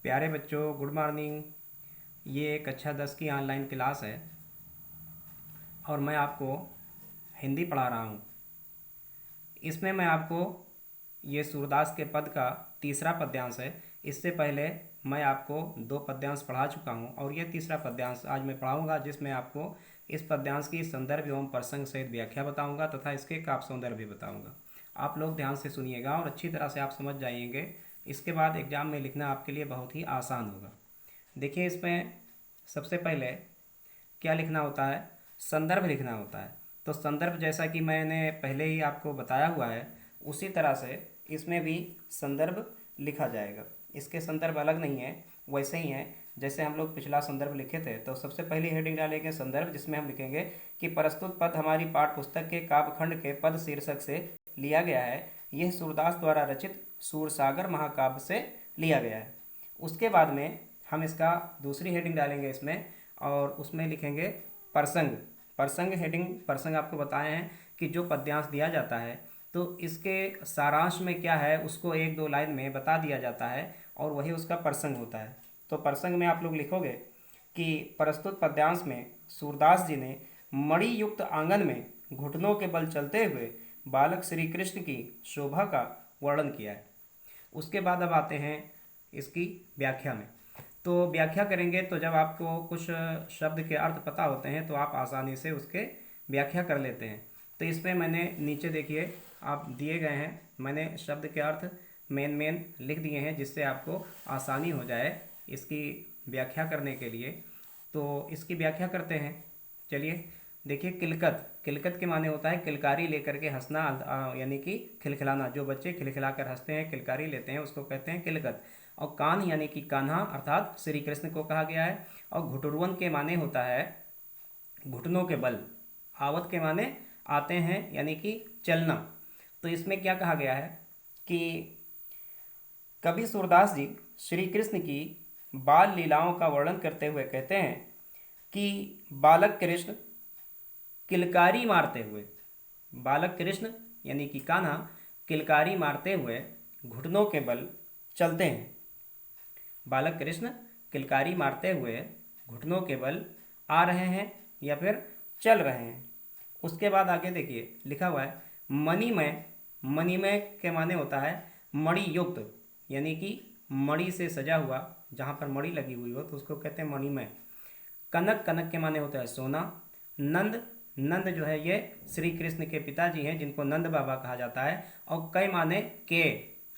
प्यारे बच्चों, good morning. ये कक्षा 10 की ऑनलाइन क्लास है और मैं आपको हिंदी पढ़ा रहा हूँ। इसमें मैं आपको ये सूरदास के पद का तीसरा पद्यांश है। इससे पहले मैं आपको 2 पद्यांश पढ़ा चुका हूँ और ये तीसरा पद्यांश आज मैं पढ़ाऊँगा, जिसमें आपको इस पद्यांश की संदर्भ एवं प्रसंग सहित व्याख्या बताऊँगा तथा इसके काव्य सौंदर्य भी बताऊँगा। आप लोग ध्यान से सुनिएगा और अच्छी तरह से आप समझ जाएंगे। इसके बाद एग्ज़ाम में लिखना आपके लिए बहुत ही आसान होगा। देखिए, इसमें सबसे पहले क्या लिखना होता है, संदर्भ लिखना होता है। तो संदर्भ जैसा कि मैंने पहले ही आपको बताया हुआ है, उसी तरह से इसमें भी संदर्भ लिखा जाएगा। इसके संदर्भ अलग नहीं है, वैसे ही है जैसे हम लोग पिछला संदर्भ लिखे थे। तो सबसे पहली हेडिंग डालेंगे संदर्भ, जिसमें हम लिखेंगे कि प्रस्तुत पद हमारी पाठ्य पुस्तक के काव्यखंड के पद शीर्षक से लिया गया है। यह सूरदास द्वारा रचित सूरसागर महाकाव्य से लिया गया है। उसके बाद में हम इसका दूसरी हेडिंग डालेंगे इसमें, और उसमें लिखेंगे प्रसंग। प्रसंग हेडिंग, प्रसंग आपको बताए हैं कि जो पद्यांश दिया जाता है तो इसके सारांश में क्या है उसको 1-2 लाइन में बता दिया जाता है और वही उसका प्रसंग होता है। तो प्रसंग में आप लोग लिखोगे कि प्रस्तुत पद्यांश में सूरदास जी ने मणि युक्त आंगन में घुटनों के बल चलते हुए बालक श्री कृष्ण की शोभा का वर्णन किया है। उसके बाद अब आते हैं इसकी व्याख्या में। तो व्याख्या करेंगे तो जब आपको कुछ शब्द के अर्थ पता होते हैं तो आप आसानी से उसके व्याख्या कर लेते हैं। तो इसमें मैंने नीचे देखिए आप दिए गए हैं, मैंने शब्द के अर्थ मेन लिख दिए हैं जिससे आपको आसानी हो जाए इसकी व्याख्या करने के लिए। तो इसकी व्याख्या करते हैं। चलिए देखिए, किलकत, किलकत के माने होता है किलकारी लेकर के हंसना, यानी कि खिलखिलाना। जो बच्चे खिलखिलाकर हंसते हैं, किलकारी लेते हैं, उसको कहते हैं किलकत। और कान यानी कि कान्हा अर्थात श्री कृष्ण को कहा गया है। और घुटुरवन के माने होता है घुटनों के बल। आवत के माने आते हैं यानी कि चलना। तो इसमें क्या कहा गया है कि कवि सूरदास जी श्री कृष्ण की बाल लीलाओं का वर्णन करते हुए कहते हैं कि बालक कृष्ण किलकारी मारते हुए, बालक कृष्ण यानी कि कान्हा किलकारी मारते हुए घुटनों के बल चलते हैं। बालक कृष्ण किलकारी मारते हुए घुटनों के बल आ रहे हैं या फिर चल रहे हैं। उसके बाद आगे देखिए लिखा हुआ है मणिमय। मणिमय के माने होता है मणि युक्त, यानी कि मणि से सजा हुआ, जहाँ पर मणि लगी हुई हो तो उसको कहते हैं मणिमय। कनक, कनक के माने होता है सोना। नंद, नंद जो है ये श्री कृष्ण के पिताजी हैं जिनको नंद बाबा कहा जाता है। और कई माने के,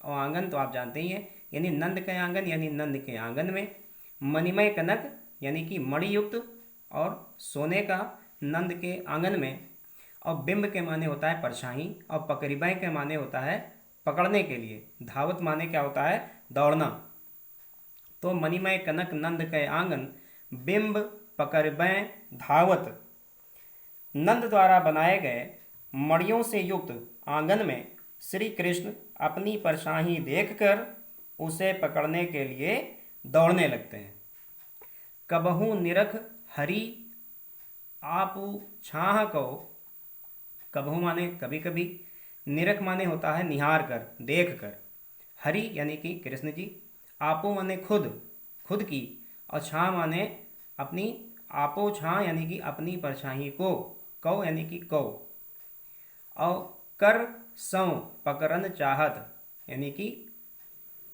और आंगन तो आप जानते ही हैं, यानी नंद के आंगन यानी नंद के आंगन में। मणिमय कनक यानी कि मणियुक्त और सोने का नंद के आंगन में। और बिंब के माने होता है परछाई। और पकड़िबय के माने होता है पकड़ने के लिए। धावत माने क्या होता है दौड़ना। तो मणिमय कनक नंद के आंगन, बिंब पकड़बय धावत। नंद द्वारा बनाए गए मणियों से युक्त आंगन में श्री कृष्ण अपनी परछाई देखकर उसे पकड़ने के लिए दौड़ने लगते हैं। कबहू निरख हरि आपू छाह को। कबहू माने कभी कभी, निरख माने होता है निहार कर, देख कर। हरि यानी कि कृष्ण जी, आपो माने खुद, खुद की। और छाह माने अपनी, आपो छाह यानी कि अपनी परछाई को। कौ यानी कि कौ। और कर सौ पकड़न चाहत, यानी कि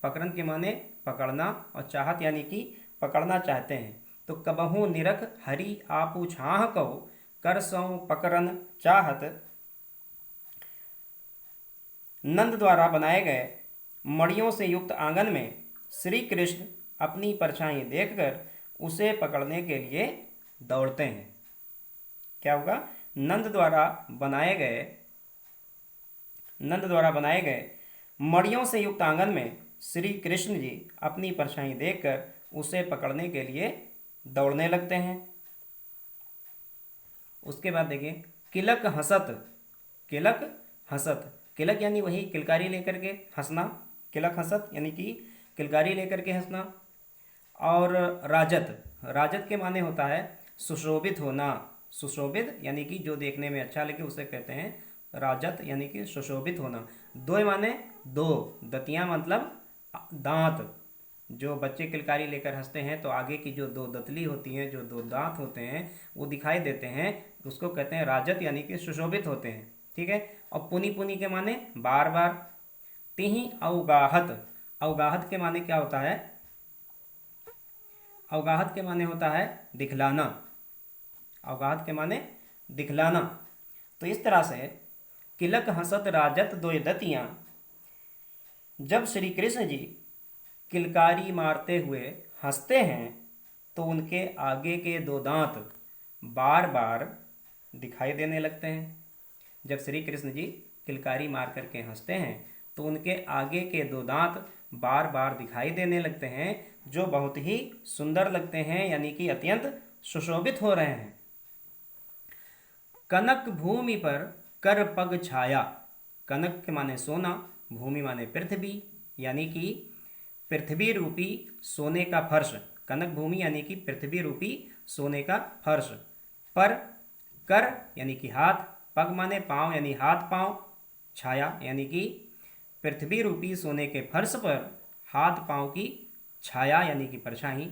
पकड़न के माने पकड़ना, और चाहत यानी कि पकड़ना चाहते हैं। तो कबहू निरख हरि आपू छाह कौ, कर सौ पकड़न चाहत। नंद द्वारा बनाए गए मणियों से युक्त आंगन में श्री कृष्ण अपनी परछाई देखकर उसे पकड़ने के लिए दौड़ते हैं। क्या होगा, नंद द्वारा बनाए गए, नंद द्वारा बनाए गए मणियों से युक्त आंगन में श्री कृष्ण जी अपनी परछाई देखकर उसे पकड़ने के लिए दौड़ने लगते हैं। उसके बाद देखिए किलक हसत। किलक हसत, किलक यानी वही किलकारी लेकर के हंसना। किलक हसत यानी कि किलकारी लेकर के हंसना। और राजत, राजत के माने होता है सुशोभित होना। सुशोभित यानी कि जो देखने में अच्छा लगे उसे कहते हैं राजत, यानी कि सुशोभित होना। दो माने दो, दतियाँ मतलब दांत। जो बच्चे किलकारी लेकर हंसते हैं तो आगे की जो दो दतली होती हैं, जो दो दांत होते हैं, वो दिखाई देते हैं, उसको कहते हैं राजत, यानी कि सुशोभित होते हैं। ठीक है। और पुनि पुनि के माने बार बार। तिहि अवगाहत, अवगाहत के माने क्या होता है? अवगाहत के माने होता है दिखलाना। अवगाहत के माने दिखलाना। तो इस तरह से किलक हंसत राजत दो दतियाँ, जब श्री कृष्ण जी किलकारी मारते हुए हंसते हैं तो उनके आगे के दो दांत बार बार दिखाई देने लगते हैं। जब श्री कृष्ण जी किलकारी मार करके हंसते हैं तो उनके आगे के दो दांत बार बार दिखाई देने लगते हैं, जो बहुत ही सुंदर लगते हैं, यानी कि अत्यंत सुशोभित हो रहे हैं। कनक भूमि पर कर पग छाया, कनक के माने सोना, भूमि माने पृथ्वी, यानी कि पृथ्वी रूपी सोने का फर्श। कनक भूमि यानी कि पृथ्वी रूपी सोने का फर्श। पर कर यानी कि हाथ, पग माने पांव यानी हाथ पांव, छाया यानी कि पृथ्वी रूपी सोने के फर्श पर हाथ पांव की छाया यानी कि परछाई।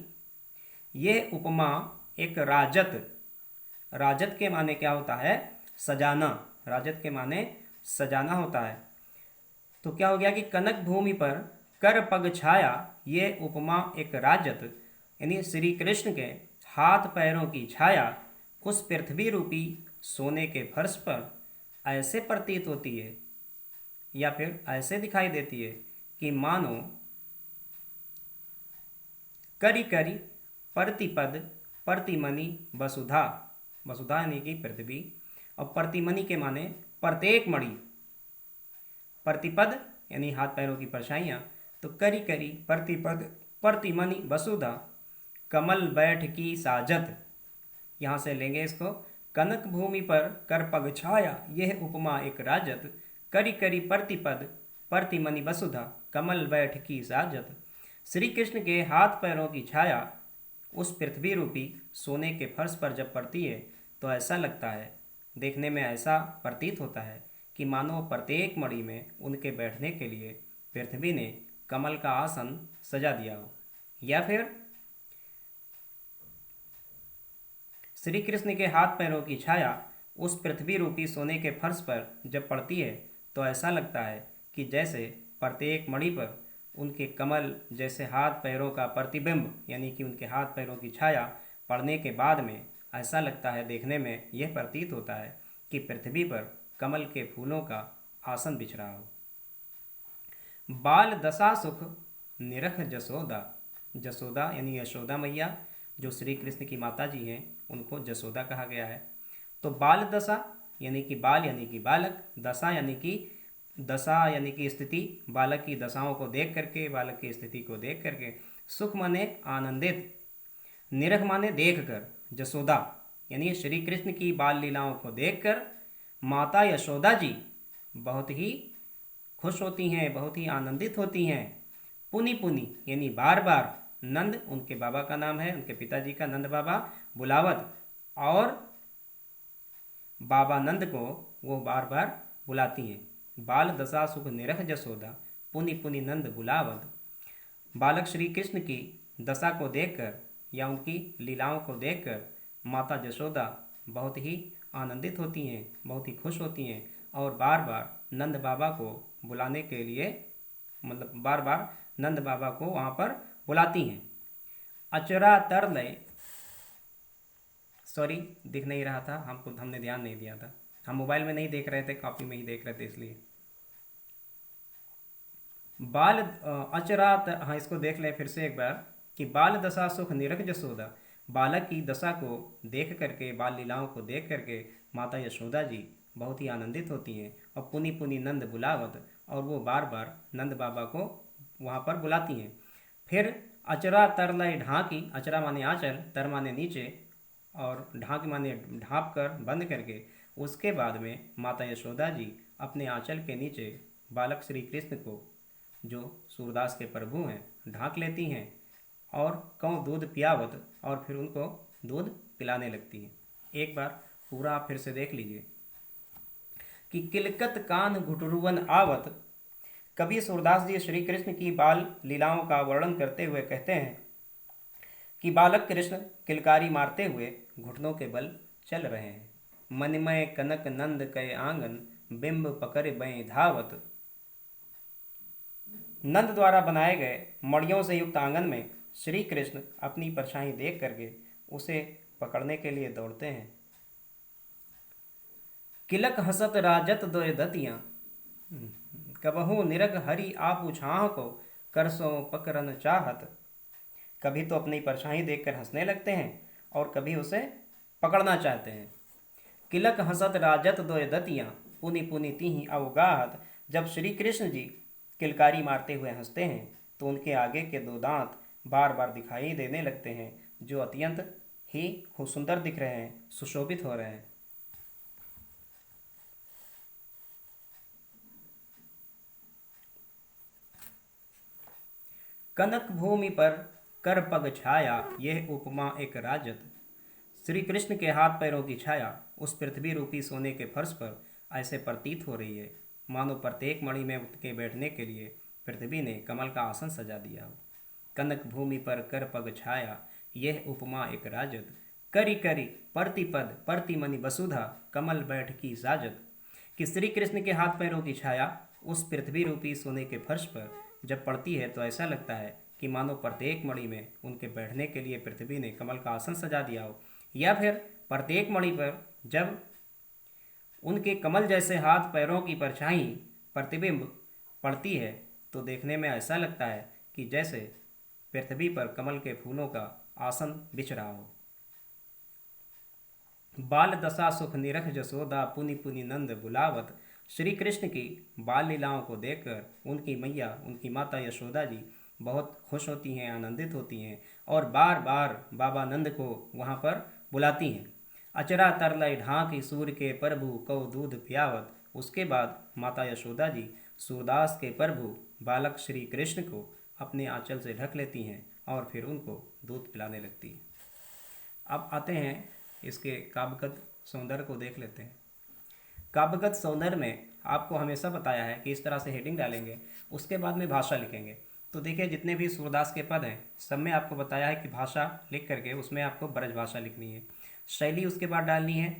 ये उपमा एक राजत, राजत के माने क्या होता है? सजाना। राजत के माने सजाना होता है। तो क्या हो गया कि कनक भूमि पर कर पग छाया, ये उपमा एक राजत यानी श्री कृष्ण के हाथ पैरों की छाया उस पृथ्वी रूपी सोने के फर्श पर ऐसे प्रतीत होती है, या फिर ऐसे दिखाई देती है कि मानो करी करी प्रतिपद प्रतिमनि वसुधा, वसुधा यानी कि पृथ्वी, और प्रतिमनि के माने प्रत्येक मणि, प्रतिपद यानी हाथ पैरों की परछाइयाँ, तो करी करी प्रतिपद प्रतिमनि वसुधा कमल बैठ की साजत। यहाँ से लेंगे इसको, कनक भूमि पर कर पग छाया, यह उपमा एक राजत, करी करी प्रतिपद प्रतिमनि वसुधा कमल बैठ की साजत। श्री कृष्ण के हाथ पैरों की छाया उस पृथ्वी रूपी सोने के फर्श पर जब पड़ती है तो ऐसा लगता है, देखने में ऐसा प्रतीत होता है कि मानो प्रत्येक मणि में उनके बैठने के लिए पृथ्वी ने कमल का आसन सजा दिया हो। या फिर श्री कृष्ण के हाथ पैरों की छाया उस पृथ्वी रूपी सोने के फर्श पर जब पड़ती है तो ऐसा लगता है कि जैसे प्रत्येक मणि पर उनके कमल जैसे हाथ पैरों का प्रतिबिंब, यानी कि उनके हाथ पैरों की छाया पड़ने के बाद में ऐसा लगता है, देखने में यह प्रतीत होता है कि पृथ्वी पर कमल के फूलों का आसन बिछ रहा हो। बाल दशा सुख निरख जसोदा, जसोदा यानी यशोदा मैया जो श्री कृष्ण की माता जी हैं उनको जसोदा कहा गया है। तो बाल दशा यानी कि बाल यानी कि बालक, दशा यानी कि दशा यानी कि स्थिति, बालक की दशाओं को देख करके, बालक की स्थिति को देख करके, सुख माने आनंदित, निरख माने देख कर, जसोदा यानी श्री कृष्ण की बाल लीलाओं को देखकर माता यशोदा जी बहुत ही खुश होती हैं, बहुत ही आनंदित होती हैं। पुनि पुनि यानी बार बार, नंद उनके बाबा का नाम है, उनके पिताजी का, नंद बाबा, बुलावत, और बाबा नंद को वो बार बार बुलाती हैं। बाल दशा सुख निरख जसोदा पुनि पुनि नंद बुलावत। बालक श्री कृष्ण की दशा को देखकर या उनकी लीलाओं को देखकर माता जशोदा बहुत ही आनंदित होती हैं, बहुत ही खुश होती हैं, और बार बार नंद बाबा को बुलाने के लिए, मतलब बार बार नंद बाबा को वहाँ पर बुलाती हैं। अचरा तरलय, सॉरी दिख नहीं रहा था हमको, हमने ध्यान नहीं दिया था, हम मोबाइल में नहीं देख रहे थे, कॉपी में ही देख रहे थे, इसलिए बाल अचरात, हाँ इसको देख लें फिर से एक बार कि बाल दशा सुख निरख जसोदा, बालक की दशा को देख करके, बाल लीलाओं को देख करके माता यशोदा जी बहुत ही आनंदित होती हैं। और पुनि पुनि नंद बुलावत, और वो बार बार नंद बाबा को वहाँ पर बुलाती हैं। फिर अचरा तरलय ढांकी, अचरा माने आंचल, तर माने नीचे, और ढांक माने ढाँप कर, बंद करके, उसके बाद में माता यशोदा जी अपने आंचल के नीचे बालक श्री कृष्ण को, जो सूरदास के प्रभु हैं, ढांक लेती हैं और कौ दूध पियावत, और फिर उनको दूध पिलाने लगती हैं। एक बार पूरा आप फिर से देख लीजिए कि किलकत कान घुटरुवन आवत, कवि सूरदास जी श्री कृष्ण की बाल लीलाओं का वर्णन करते हुए कहते हैं कि बालक कृष्ण किलकारी मारते हुए घुटनों के बल चल रहे हैं। मनमय कनक नंद कय आंगन, बिंब पकड़ बय धावत। नंद द्वारा बनाए गए मड़ियों से युक्त आंगन में श्री कृष्ण अपनी परछाई देख करके उसे पकड़ने के लिए दौड़ते हैं। किलक हसत राजत दोय दतियां, कबहू निरग हरि आपु छाह को, करसों पकड़न चाहत। कभी तो अपनी परछाई देखकर हंसने लगते हैं और कभी उसे पकड़ना चाहते हैं। किलक हसत राजत दोय दतियां, पुनि पुनि तिहि अवगाहत। जब श्री कृष्ण जी किलकारी मारते हुए हंसते हैं तो उनके आगे के दो दांत बार बार दिखाई देने लगते हैं, जो अत्यंत ही खूब सुंदर दिख रहे हैं, सुशोभित हो रहे हैं। कनक भूमि पर कर पग छाया, यह उपमा एक राजत। श्री कृष्ण के हाथ पैरों की छाया उस पृथ्वी रूपी सोने के फर्श पर ऐसे प्रतीत हो रही है मानो प्रत्येक मणि में उठके बैठने के लिए पृथ्वी ने कमल का आसन सजा दिया हो। कनक भूमि पर कर पग छाया, यह उपमा एक राजत। करी करी प्रतिपद प्रतिमनि वसुधा, कमल बैठ की साजत। कि श्री कृष्ण के हाथ पैरों की छाया उस पृथ्वी रूपी सोने के फर्श पर जब पड़ती है तो ऐसा लगता है कि मानो प्रत्येक मणि में उनके बैठने के लिए पृथ्वी ने कमल का आसन सजा दिया हो, या फिर प्रत्येक मणि पर जब उनके कमल जैसे हाथ पैरों की परछाई प्रतिबिंब पड़ती है तो देखने में ऐसा लगता है कि जैसे पृथ्वी पर कमल के फूलों का आसन बिछ रहा हो। बाल दशा सुख निरख जसोदा, पुनि पुनि नंद बुलावत। श्री कृष्ण की बाल लीलाओं को देखकर उनकी मैया, उनकी माता यशोदा जी बहुत खुश होती हैं, आनंदित होती हैं और बार बार बाबा नंद को वहाँ पर बुलाती हैं। अचरा तरलय ढांकी सूर्य के प्रभु, कौ दूध पियावत। उसके बाद माता यशोदा जी सूरदास के प्रभु बालक श्री कृष्ण को अपने आंचल से ढक लेती हैं और फिर उनको दूध पिलाने लगती हैं। अब आते हैं इसके काव्यगत सौंदर्य को देख लेते हैं। काव्यगत सौंदर्य में आपको हमेशा बताया है कि इस तरह से हेडिंग डालेंगे, उसके बाद में भाषा लिखेंगे। तो देखिए जितने भी सूरदास के पद हैं सब में आपको बताया है कि भाषा लिख करके उसमें आपको ब्रज भाषा लिखनी है, शैली उसके बाद डालनी है।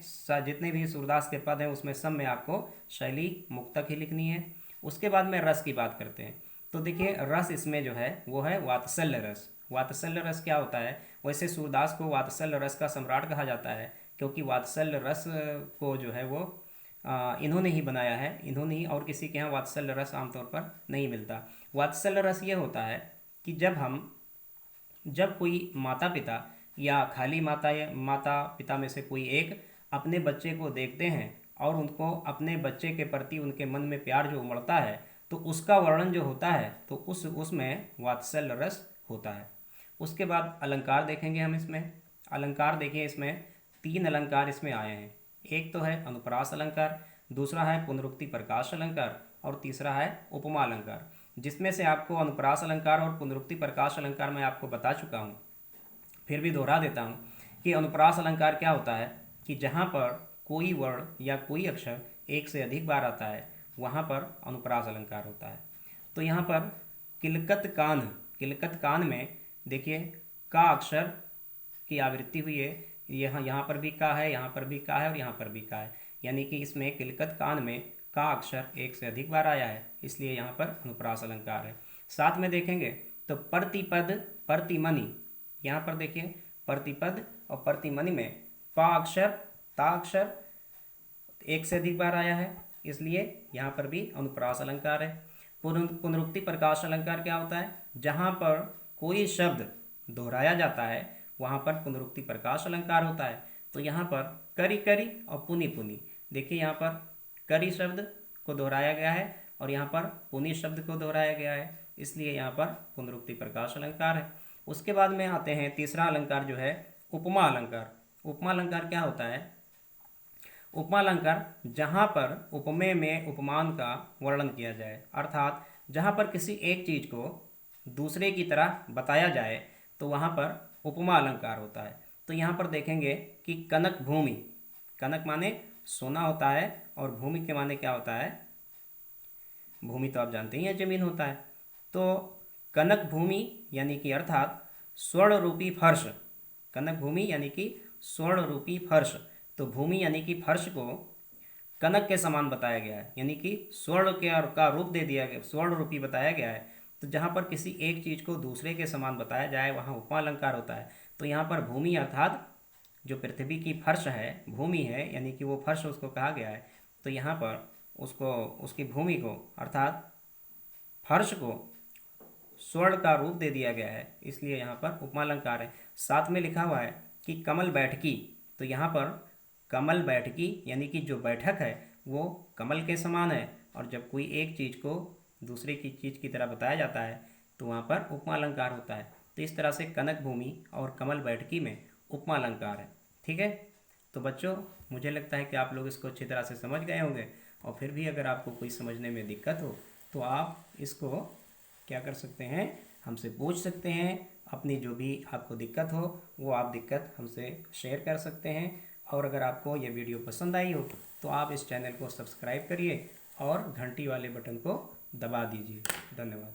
जितने भी सूरदास के पद हैं उसमें सब में आपको शैली मुक्तक ही लिखनी है। उसके बाद में रस की बात करते हैं। तो देखिए रस इसमें जो है वो है वात्सल्य रस। वात्सल्य रस क्या होता है? वैसे सूरदास को वात्सल्य रस का सम्राट कहा जाता है क्योंकि वात्सल्य रस को जो है वो इन्होंने ही बनाया है, इन्होंने ही, और किसी के यहाँ वात्सल्य रस आमतौर पर नहीं मिलता। वात्सल्य रस ये होता है कि जब कोई माता पिता या खाली माता पिता में से कोई एक अपने बच्चे को देखते हैं और उनको अपने बच्चे के प्रति उनके मन में प्यार जो उमड़ता है तो उसका वर्णन जो होता है तो उसमें वात्सल्य रस होता है। उसके बाद अलंकार देखेंगे हम इसमें। अलंकार देखिए, इसमें 3 अलंकार इसमें आए हैं। एक तो है अनुप्रास अलंकार, दूसरा है पुनरुक्ति प्रकाश अलंकार और तीसरा है उपमा अलंकार। जिसमें से आपको अनुप्रास अलंकार और पुनरुक्ति प्रकाश अलंकार मैं आपको बता चुका हूँ, फिर भी दोहरा देता हूँ कि अनुप्रास अलंकार क्या होता है कि जहाँ पर कोई वर्ण या कोई अक्षर एक से अधिक बार आता है वहाँ पर अनुप्रास अलंकार होता है। तो यहाँ पर किलकत कान में देखिए का अक्षर की आवृत्ति हुई है। यहाँ पर भी का है, यहाँ पर भी का है और यहाँ पर भी का है, यानी कि इसमें किलकत कान में का अक्षर एक से अधिक बार आया है, इसलिए यहाँ पर अनुप्रास अलंकार है। साथ में देखेंगे तो प्रतिपद प्रतिमनि, यहाँ पर देखिए प्रतिपद और प्रतिमनि में पा अक्षर ता अक्षर एक से अधिक बार आया है, इसलिए यहाँ पर भी अनुप्रास अलंकार है। पुनरुक्ति प्रकाश अलंकार क्या होता है? जहाँ पर कोई शब्द दोहराया जाता है वहाँ पर पुनरुक्ति प्रकाश अलंकार होता है। तो यहाँ पर करी करी और पुनि पुनि, देखिए यहाँ पर करी शब्द को दोहराया गया है और यहाँ पर पुनि शब्द को दोहराया गया है, इसलिए यहाँ पर पुनरुक्ति प्रकाश अलंकार है। उसके बाद में आते हैं तीसरा अलंकार जो है उपमा अलंकार। उपमा अलंकार क्या होता है? उपमा अलंकार जहाँ पर उपमेय में उपमान का वर्णन किया जाए, अर्थात जहाँ पर किसी एक चीज को दूसरे की तरह बताया जाए तो वहाँ पर उपमा अलंकार होता है। तो यहाँ पर देखेंगे कि कनक भूमि, कनक माने सोना होता है और भूमि के माने क्या होता है? भूमि तो आप जानते ही हैं ज़मीन होता है। तो कनक भूमि यानी कि अर्थात स्वर्ण रूपी फर्श, कनक भूमि यानी कि स्वर्ण रूपी फर्श। तो भूमि यानी कि फर्श को कनक के समान बताया गया है, यानी कि स्वर्ण के का रूप दे दिया गया, स्वर्ण रूपी बताया गया है। तो जहाँ पर किसी एक चीज़ को दूसरे के समान बताया जाए वहाँ उपमा अलंकार होता है। तो यहाँ पर भूमि अर्थात जो पृथ्वी की फर्श है, भूमि है, यानी कि वो फर्श उसको कहा गया है। तो यहाँ पर उसको, उसकी भूमि को अर्थात फर्श को स्वर्ण का रूप दे दिया गया है, इसलिए यहाँ पर उपमा अलंकार है। साथ में लिखा हुआ है कि कमल बैठकी। तो यहाँ पर कमल बैठकी यानी कि जो बैठक है वो कमल के समान है, और जब कोई एक चीज़ को दूसरे की चीज़ की तरह बताया जाता है तो वहाँ पर उपमा अलंकार होता है। तो इस तरह से कनक भूमि और कमल बैठकी में उपमा अलंकार है। ठीक है। तो बच्चों, मुझे लगता है कि आप लोग इसको अच्छी तरह से समझ गए होंगे, और फिर भी अगर आपको कोई समझने में दिक्कत हो तो आप इसको क्या कर सकते हैं, हमसे पूछ सकते हैं। अपनी जो भी आपको दिक्कत हो वो आप दिक्कत हमसे शेयर कर सकते हैं। और अगर आपको ये वीडियो पसंद आई हो तो आप इस चैनल को सब्सक्राइब करिए और घंटी वाले बटन को दबा दीजिए। धन्यवाद।